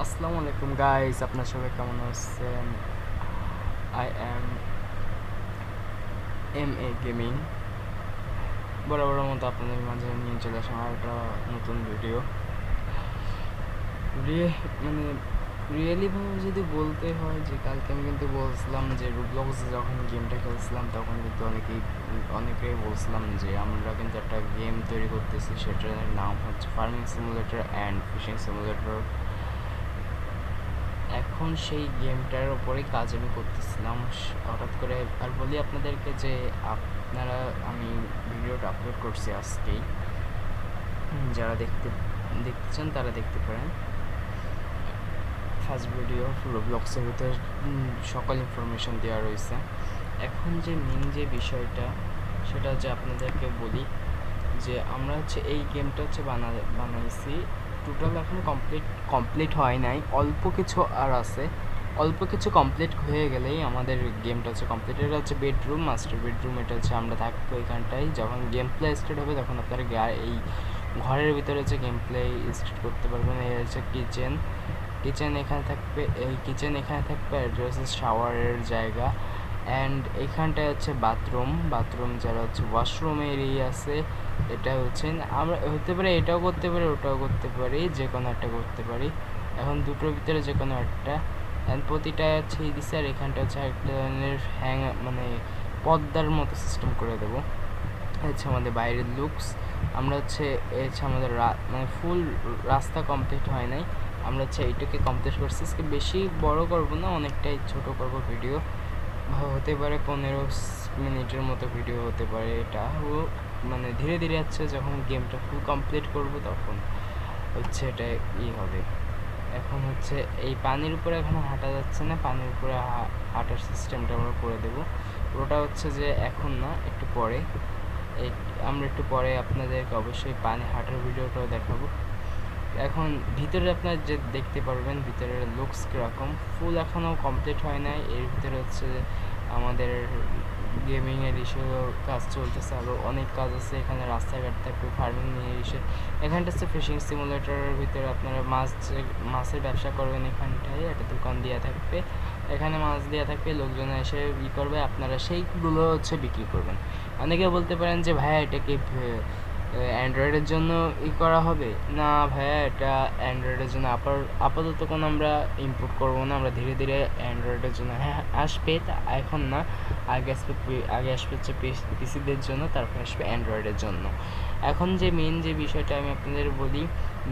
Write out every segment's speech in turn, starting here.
আসসালামু আলাইকুম গাইস, আপনার সবাই কেমন আছেন? I am gaming. বরাবরের মতো আপনাদের মাঝে নিয়ে চলে আসলাম আর একটা নতুন ভিডিও। মানে রিয়েলিভাবে যদি বলতে হয় যে কালকে আমি কিন্তু বলছিলাম যে রুবলক্সে যখন গেমটা খেলছিলাম তখন কিন্তু অনেকেই বলছিলাম যে আমরা কিন্তু একটা গেম তৈরি করতেছি, সেটার নাম হচ্ছে farming simulator and fishing simulator. এখন সেই গেমটার ওপরেই কাজ আমি করতেছিলাম হঠাৎ করে। আর বলি আপনাদেরকে যে আপনারা আমি ভিডিওটা আপলোড করছি আজকেই, যারা দেখতে চান তারা দেখতে পারেন। ফার্স্ট ভিডিও ব্লগসের ভিতরে সকল ইনফরমেশন দেওয়া রয়েছে। এখন যে মেন যে বিষয়টা সেটা হচ্ছে আপনাদেরকে বলি যে আমরা হচ্ছে এই গেমটা হচ্ছে বানাইছি। টোটাল এখন কমপ্লিট হয় নাই, অল্প কিছু আর আছে। অল্প কিছু কমপ্লিট হয়ে গেলেই আমাদের গেমটা হচ্ছে কমপ্লিট। এটা হচ্ছে বেডরুম, মাস্টার বেডরুম। এটা হচ্ছে আমরা থাকবো এখানটায়। যখন গেম প্লে স্টার্ট হবে তখন আপনারা এই ঘরের ভিতরে হচ্ছে গেম প্লে স্টার্ট করতে পারবেন। এই হচ্ছে কিচেন এখানে থাকবে, এই কিচেন এখানে থাকবে। আর এটা হচ্ছে শাওয়ারের জায়গা। অ্যান্ড এখানটায় হচ্ছে বাথরুম যারা হচ্ছে ওয়াশরুম এরিয়া আছে। এটা হচ্ছে আমরা হতে পারে এটাও করতে পারি, ওটাও করতে পারি, যে কোনো একটা করতে পারি। এখন দুটোর ভিতরে যে কোনো একটা। অ্যান্ড প্রতিটা হচ্ছে দিচ্ছে। আর এখানটা হচ্ছে একটা ধরনের মানে পর্দার মতো সিস্টেম করে দেবো। হচ্ছে আমাদের বাইরের লুকস। আমরা হচ্ছে হচ্ছে আমাদের মানে ফুল রাস্তা কমপ্লিট হয় নাই, আমরা হচ্ছে এইটাকে কমপ্লিট করছি। বেশি বড় করব না, অনেকটাই ছোট করব ভিডিও। হতে পারে 15 মিনিটের মতো ভিডিও হতে পারে। এটা মানে ধীরে ধীরে হচ্ছে যখন গেমটা ফুল কমপ্লিট করব তখন হচ্ছে এটা হবে। এখন হচ্ছে এই পানির উপরে এখনো হাঁটা যাচ্ছে না, পানির উপরে হাঁটার সিস্টেমটা আমরা করে দেব। ওটা হচ্ছে যে এখন না, একটু পরে। এই আমরা একটু পরে আপনাদেরকে অবশ্যই পানি হাঁটার ভিডিওটাও দেখাবো। এখন ভিতরে আপনারা যে দেখতে পারবেন ভিতরের লুকস কীরকম। ফুল এখনও কমপ্লিট হয় নাই। এর ভিতরে হচ্ছে আমাদের গেমিংয়ের ইস্যু কাজ চলতেছে, আরও অনেক কাজ আছে এখানে। রাস্তাঘাট থাকবে, ফার্মিং নিয়ে ইস্যু। এখানটা হচ্ছে ফিশিং সিমুলেটরের ভিতরে আপনারা মাছের ব্যবসা করবেন। এখানটায় একটা দোকান দেওয়া থাকবে, এখানে মাছ দেওয়া থাকবে, লোকজন এসে করবে, আপনারা সেইগুলো হচ্ছে বিক্রি করবেন। অনেকে বলতে পারেন যে ভাইয়া এটা কি অ্যান্ড্রয়েডের জন্য করা হবে? না ভাইয়া, এটা অ্যান্ড্রয়েডের জন্য আপাতত কোনো আমরা ইম্পোর্ট করবো না। আমরা ধীরে ধীরে অ্যান্ড্রয়েডের জন্য আসবে, এখন না, আগে আসবে হচ্ছে পিসিদের জন্য, তারপর আসবে অ্যান্ড্রয়েডের জন্য। এখন যে মেন যে বিষয়টা আমি আপনাদের বলি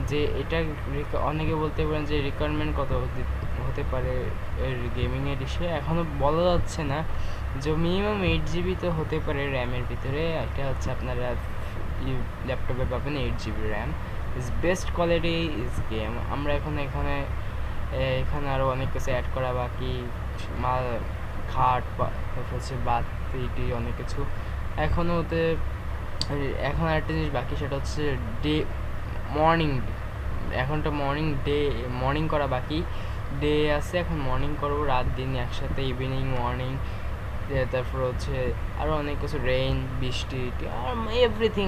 যে এটা অনেকে বলতে পারেন যে রিকোয়ারমেন্ট কত হতে পারে গেমিংয়ের বিষয়ে এখনও বলা যাচ্ছে না। যে মিনিমাম 8 জিবি তো হতে পারে র্যামের ভিতরে। এটা হচ্ছে আপনারা ল্যাপটপে পাবেন 8 GB RAM. Is best quality is game. আমরা এখানে আরও অনেক কিছু অ্যাড করা বাকি, মাল খাট, তারপর হচ্ছে বাতি, অনেক কিছু এখনও ওতে। এখন আরেকটা জিনিস বাকি, সেটা হচ্ছে মর্নিং। এখনটা মর্নিং করা বাকি। ডে আছে, এখন মর্নিং করবো, রাত দিন একসাথে, ইভিনিং মর্নিং। তারপর হচ্ছে আরও অনেক কিছু, রেইন, বৃষ্টি, আর এভরিথিং।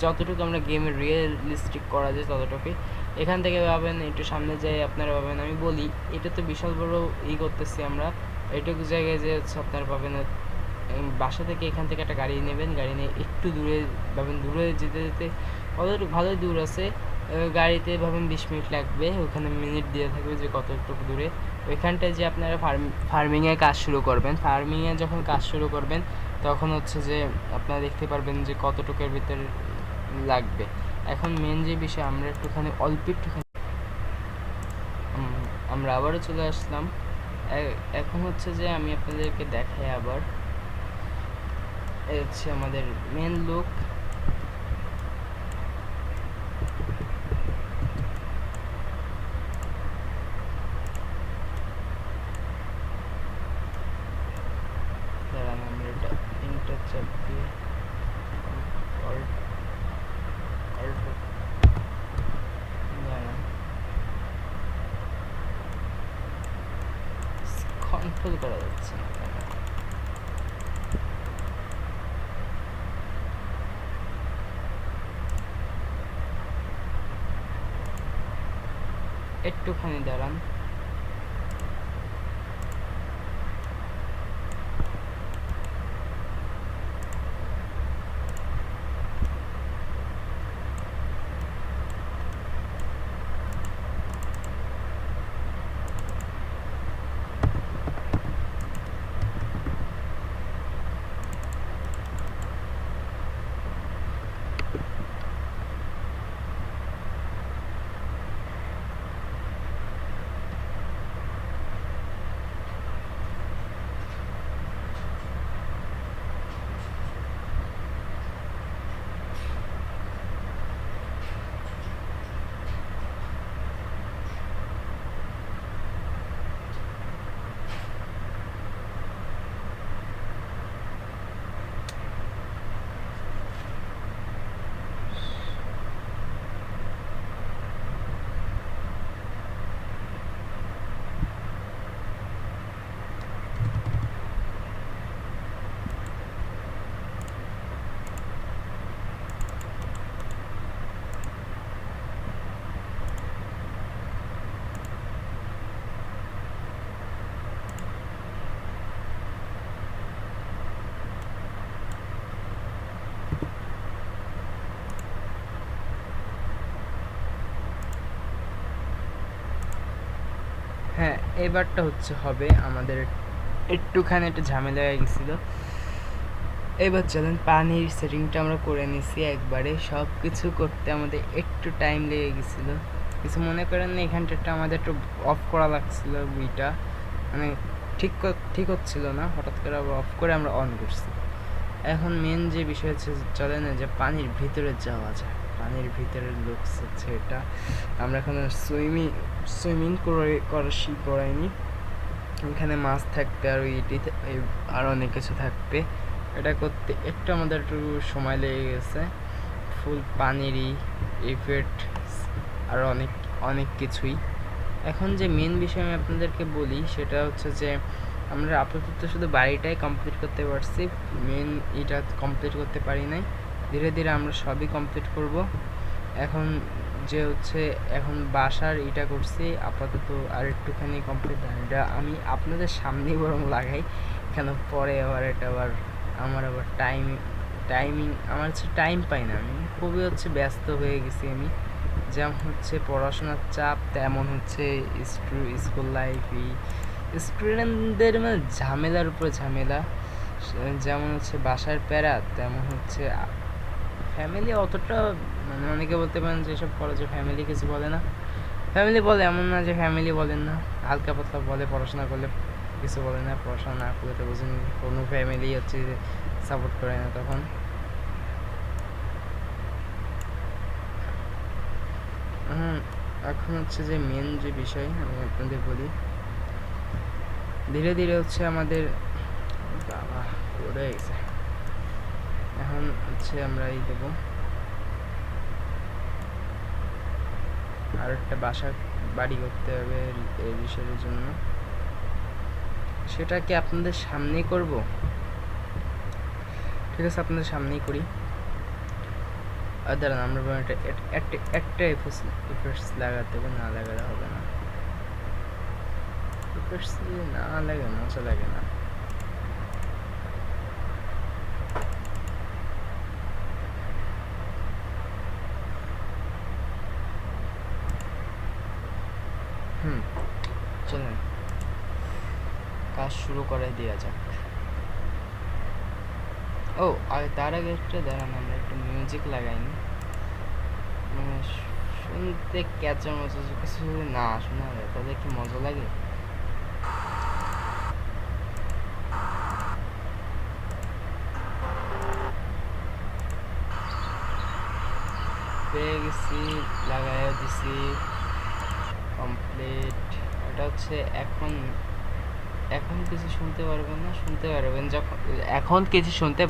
যতটুকু আমরা গেমে রিয়েলিস্টিক করা যায় ততটুকুই। এখান থেকে ভাবেন একটু সামনে যাই, আপনারা ভাবেন আমি বলি এটা তো বিশাল বড় করতেছি আমরা। এইটুকু জায়গায় যে হচ্ছে আপনারা পাবেন বাসা থেকে, এখান থেকে একটা গাড়ি নেবেন, গাড়ি নিয়ে একটু দূরে ভাবেন। দূরে যেতে যেতে ভালোই দূর আছে, গাড়িতে ভাবেন 20 মিনিট লাগবে। ওখানে মিনিট দিয়ে থাকবে যে কতটুকু দূরে। ওইখানটায় যে আপনারা ফার্মিংয়ে কাজ শুরু করবেন। ফার্মিংয়ে যখন কাজ শুরু করবেন তখন হচ্ছে যে আপনারা দেখতে পারবেন যে কতটুকুর ভিতরে লাগবে। এখন মেন যে বিষয়, আমরা একটুখানি আমরা আবারও চলে আসলাম। এখন হচ্ছে যে আমি আপনাদেরকে দেখাই আবার, এই হচ্ছে আমাদের মেন লুক। আমরা এটা ইন্টার চাপ দিয়ে কন্ট্রোল করা যাচ্ছে না। একটুখানি দাঁড়ান। হ্যাঁ, এবারটা হবে আমাদের একটুখানি একটা ঝামেলা হয়ে গেছিলো। এবার চলেন, পানির সেটিংটা আমরা করে নিছি একবারে। সব কিছু করতে আমাদের একটু টাইম লেগে গেছিলো। কিছু মনে করেন না, এখানটা আমাদের একটু অফ করা লাগছিল, বইটা মানে ঠিক হচ্ছিল না, হঠাৎ করে আবার অফ করে আমরা অন করছি। এখন মেন যে বিষয় হচ্ছে, চলে না যে পানির ভিতরে যাওয়া যায়। পানির ভিতরের লুকস হচ্ছে এটা। আমরা এখন সুইমিং করাইনি। এখানে মাছ থাকবে আর আর অনেক কিছু থাকবে। এটা করতে একটু আমাদের একটু সময় লেগে গেছে। ফুল পানিরই ইফেক্ট আর অনেক কিছুই। এখন যে মেন বিষয় আমি আপনাদেরকে বলি, সেটা হচ্ছে যে আমরা আপাতত শুধু বাড়িটাই কমপ্লিট করতে পারছি, মেন এটা কমপ্লিট করতে পারি নাই। ধীরে ধীরে আমরা সবই কমপ্লিট করব। এখন যে এখন বাসার এটা করছি আপাতত, আর একটুখানি কমপ্লিট। এটা আমি আপনাদের সামনেই বরং লাগাই, কেন পরে আমার আবার টাইমিং আমার টাইম পাই না। আমি খুবই ব্যস্ত হয়ে গেছি। আমি যেমন পড়াশোনার চাপ, তেমন স্কুল লাইফই, স্টুডেন্টদের মানে ঝামেলার উপরে ঝামেলা। যেমন বাসার প্যারা, তেমন ফ্যামিলি অতটা, মানে অনেকে বলতে পারেন যে এসব কলেজে ফ্যামিলি কিছু বলে না। ফ্যামিলি বলে, এমন না যে ফ্যামিলি বলেন না, হালকা পাতলা বলে। পড়াশোনা করলে কিছু বলে না, পড়াশোনা না করলে তো বুঝেন কোনো ফ্যামিলি সাপোর্ট করে না তখন। এখন যে মেন যে বিষয় আমি আপনাদের বলি, ধীরে ধীরে আমাদের বাবা পড়ে গেছে। এখন আমরা এই দেবো আর একটা বাড়ি করতে হবে এই বিষয়ের জন্য। সেটা কি আপনাদের সামনেই করব? ঠিক আছে, আপনাদের সামনেই করি। আর দাঁড়ান, আমরা একটা এফেক্টস লাগাতে হবে, না লাগালে হবে না। এফেক্টস না লাগে মজা লাগে না। চলেন কাজ শুরু করে দেওয়া যাক। ও, আর তার আগে একটা দাঁড়ান, আমরা একটু মিউজিক লাগাইনি, মানে শুনতে ক্যাচার মতো কিছু যদি না শোনা যায় তাহলে কি মজা লাগে? পেয়ে গেছি, লাগাইয়া দিছি, কমপ্লিট। এটা এখন কিছু শুনতে পারবেন যখন, এখন কিছু শুনতে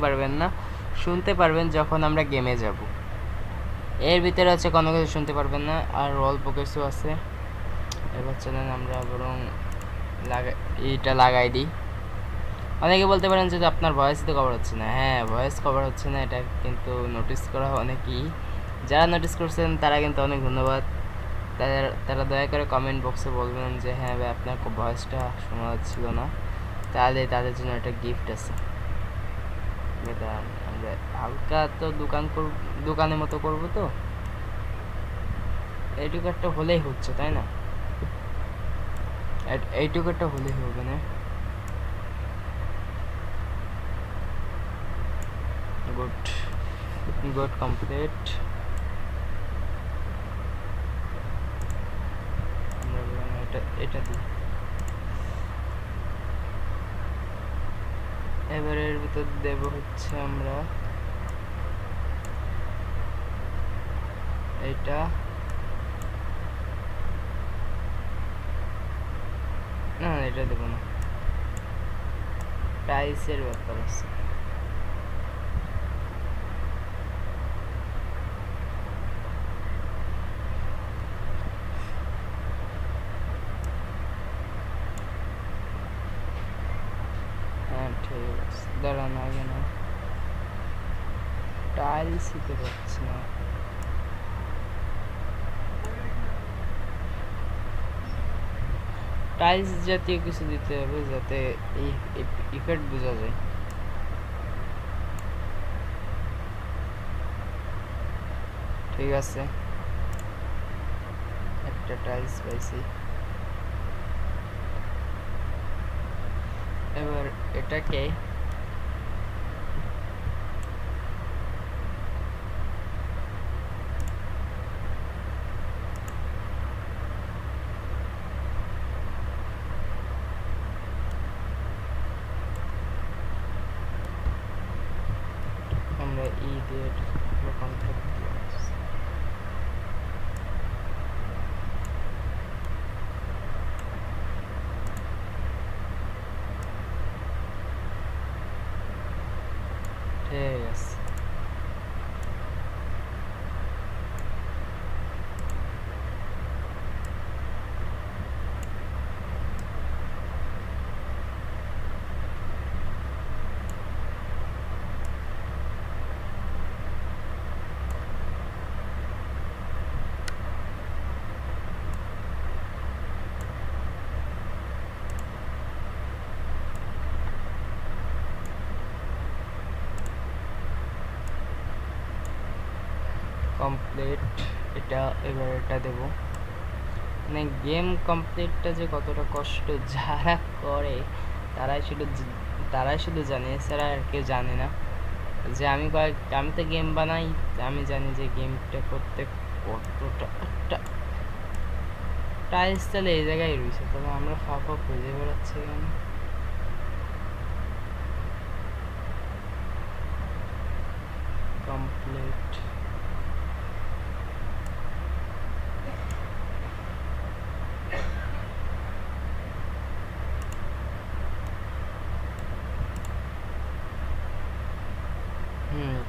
পারবেন যখন আমরা গেমে যাব। এর ভিতরে কোনো কিছু শুনতে পারবেন না, আর অল্প কিছু আছে। এবার চলেন আমরা বরং এইটা লাগাই দিই। অনেকে বলতে পারেন যে আপনার ভয়েস তো কভার হচ্ছে না। হ্যাঁ, ভয়েস কভার হচ্ছে না, এটা কিন্তু নোটিস করা অনেকেই। যারা নোটিস করছেন তারা কিন্তু অনেক ধন্যবাদ। তারা দয়া করে কমেন্ট বক্সে বলবেন যে হ্যাঁ ভাই আপনার ভয়েসটা শোনা যাচ্ছিল না, তাহলে তাদের জন্য একটা গিফট আছে। এটা আমরা হালকা তো দোকানের মতো করবো, তো এইটুকু একটা হলেই হচ্ছে, তাই না? এইটুকু একটা হলেই হবে না? Good, good, complete. আমরা এটা দিই। এবার এর ভিতর দেব হচ্ছে আমরা এটা, না এটা দেবো না, টাইলসের ব্যাপার আছে। হ্যাঁ ঠিক আছে, দাঁড়ান আগে না, টাইলস দিতে পারছি না। টাইলস জাতীয় কিছু দিতে হবে যাতে এই ইফেক্ট বোঝা যায়। ঠিক আছে, একটা টাইলস পাইছি। এবার এটাকে আমরা দিয়ে কন্ট্যাক্ট দিয়ে আসছি। ঠিক আছে, কমপ্লিট। এটা এবার এটা দেব। মানে গেম কমপ্লিটটা যে কতটা কষ্ট যারা করে তারাই শুধু জানে, এছাড়া আর কেউ জানে না। যে আমি তো গেম বানাই, আমি জানি যে গেমটা করতে কতটা একটা টাইলস তাহলে এই জায়গায় রয়েছে, তবে আমরা ফাঁকা খুঁজে বেড়াচ্ছি এখানে। কমপ্লিট।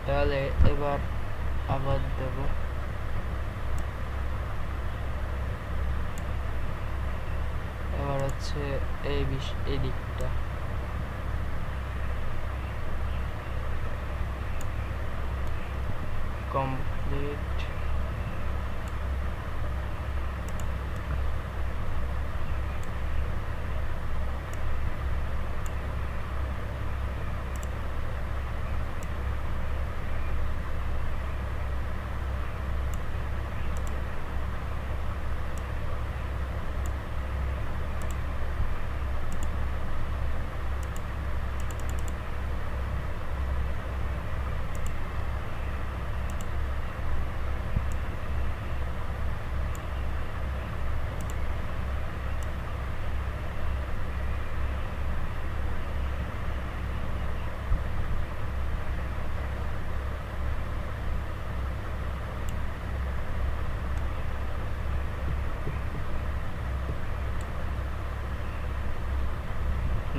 তাহলে এবার আবার দেব। এবার হচ্ছে এই দিকটা কমপ্লিট।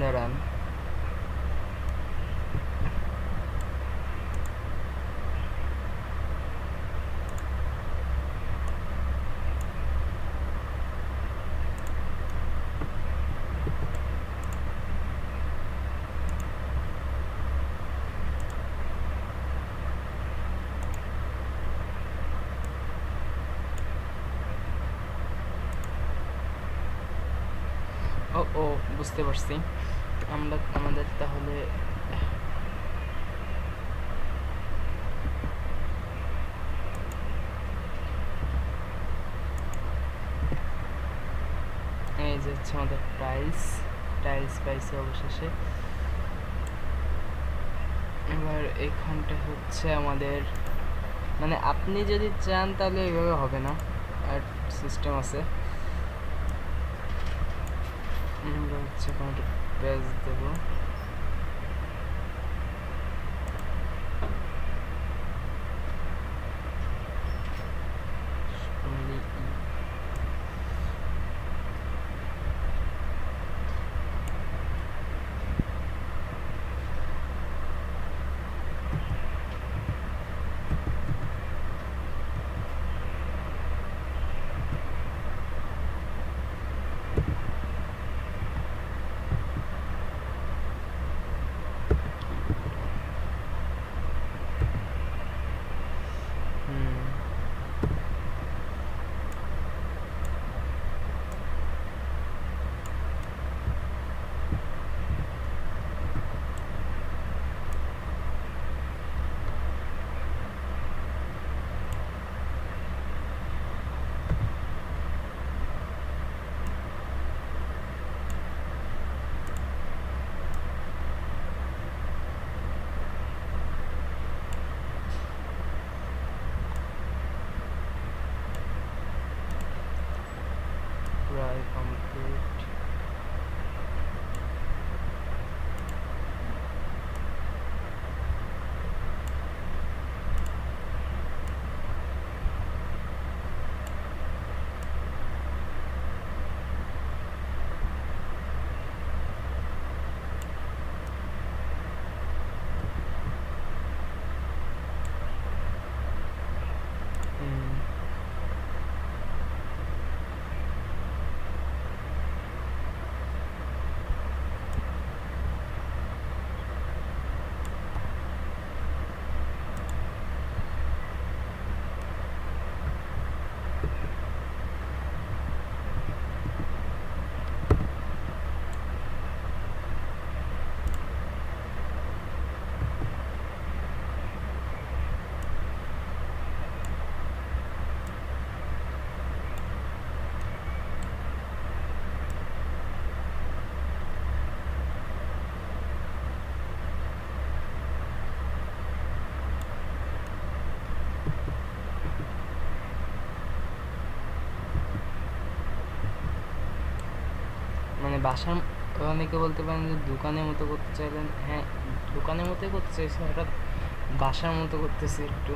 দাঁড়ান, ও ও বুঝতে পারছি। আমরা আমাদের তাহলে এই যে হচ্ছে আমাদের টাইলস পাইছে অবশেষে। এবার এখানটা হচ্ছে আমাদের, মানে আপনি যদি চান তাহলে এইভাবে হবে না, আর সিস্টেম আছে। আমরা হচ্ছে এখন একটা পেজ দেবো। প্রায় কমপ্লিট। মানে বাসার, অনেকে বলতে পারেন যে দোকানের মতো করতে চাইলেন। হ্যাঁ, দোকানের মতোই করতে চাইছি, হঠাৎ বাসার মতো করতেছি একটু।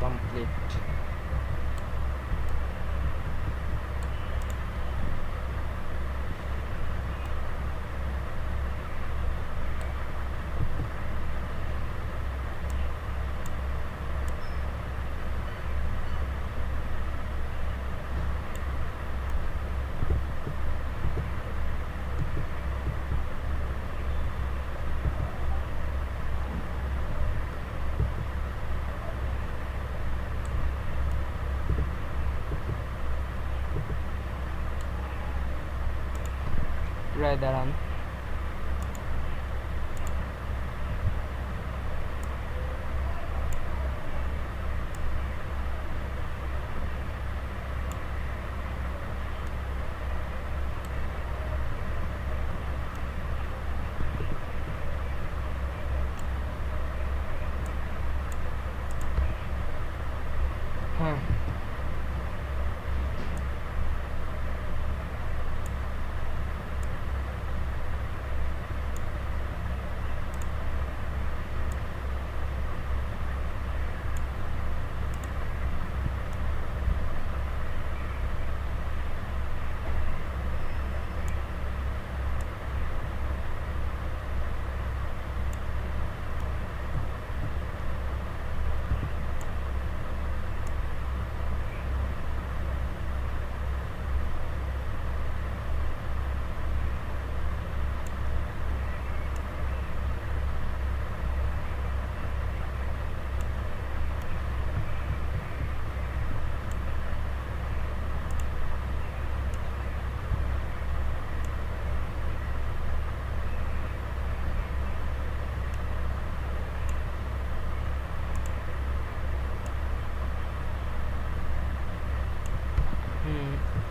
কমপ্লিট। প্রায় দাঁড়ান। হ্যাঁ,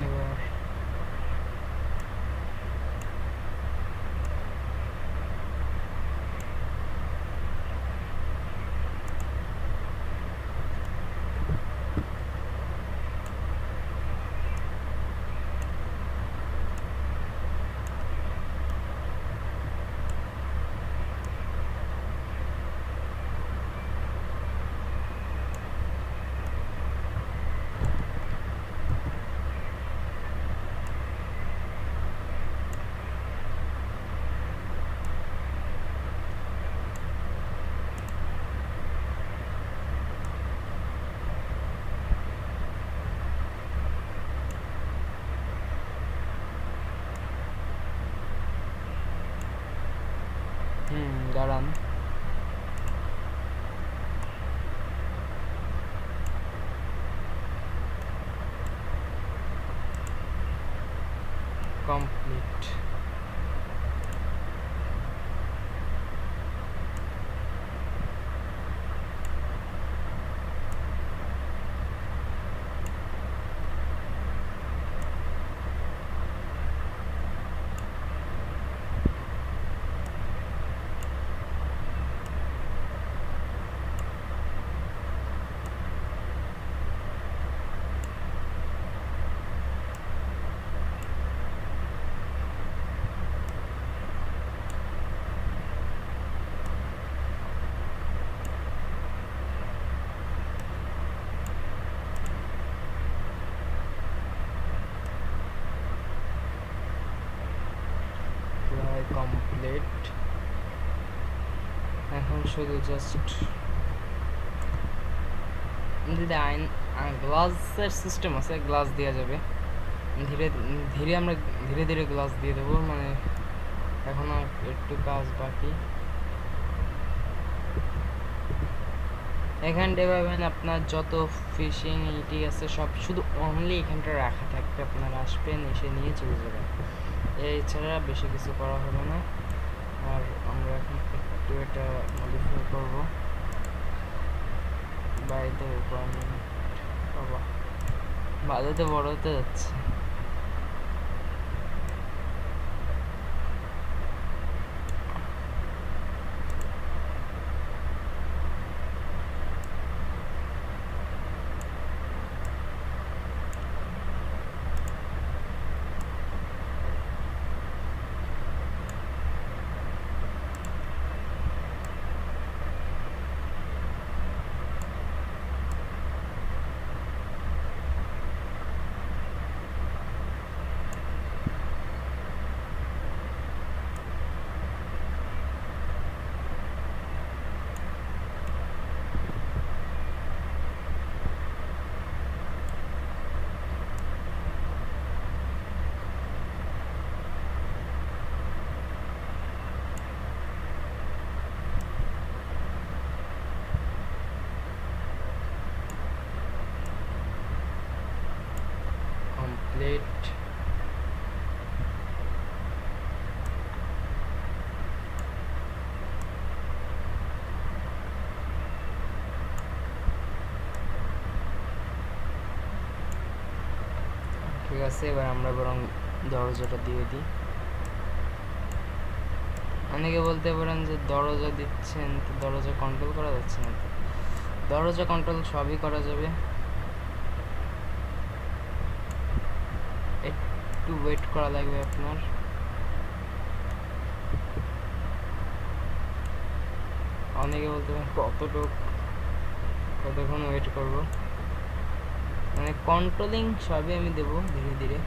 এবার দাঁড়ান, কমপ্লিট। কমপ্লিট। এখন শুধু জাস্ট যদি গ্লাসের সিস্টেম আছে, গ্লাস দেওয়া যাবে ধীরে ধীরে, আমরা ধীরে ধীরে গ্লাস দিয়ে দেবো, মানে এখনো একটু কাজ বাকি। এখানটায় পাবেন আপনার যত ফিশিং ইটি আছে সব শুধু অনলি এখানটা রাখা থাকবে, আপনারা আসবেন এসে নিয়ে চলে যাবেন, এছাড়া বেশি কিছু করা হবে না। আর আমরা এখন একটু এটা মডিফাই করবো বাই দ্য রিকোয়ারমেন্ট। বাবা বাজাতে বড় হতে যাচ্ছে। কমপ্লিট। ঠিক আছে, এবার আমরা বরং দরজাটা দিয়ে দিই। অনেকে বলতে পারেন যে দরজা দিচ্ছেন তো দরজা কন্ট্রোল করা যাচ্ছে না। দরজা কন্ট্রোল সবই করা যাবে, একটু ওয়েট করা লাগবে আপনার। অনেকে বলতে পারেন কতক্ষণ ওয়েট করব, মানে কন্ট্রোলিং সবই আমি দেবো ধীরে ধীরে।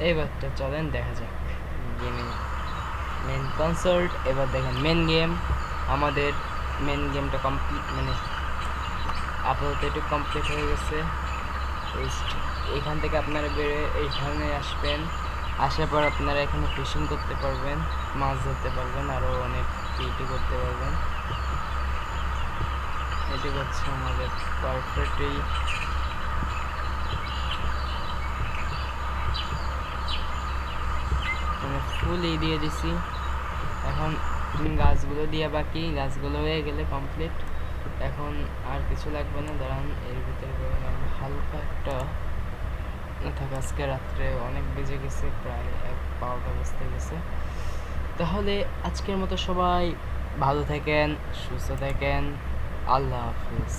এইবারটা চলেন দেখা যাক গেমিং মেন কনসার্ট। এবার দেখেন মেন গেম, আমাদের মেন গেমটা কমপ্লিট, মানে আপাতত একটু কমপ্লিট হয়ে গেছে। এইখান থেকে আপনারা বেরোয় এইখানে আসবেন, আসার পর আপনারা এখানে ফিশিং করতে পারবেন, মাছ ধরতে পারবেন, আরও অনেক পিটি করতে পারবেন। এটি হচ্ছে আমাদের পারফেক্টলি মানে ফুল দিয়ে দিছি। এখন গাছগুলো দিয়ে বাকি, গাছগুলো হয়ে গেলে কমপ্লিট। এখন আর কিছু লাগবে না, দাঁড়ান এর ভিতরে আমি হালকা একটা থাকা, আজকে রাত্রে অনেক বেজে গেছে, প্রায় 12টা বাজতে গেছে। তাহলে আজকের মতো সবাই ভালো থাকেন, সুস্থ থাকেন, আল্লাহ হাফিজ।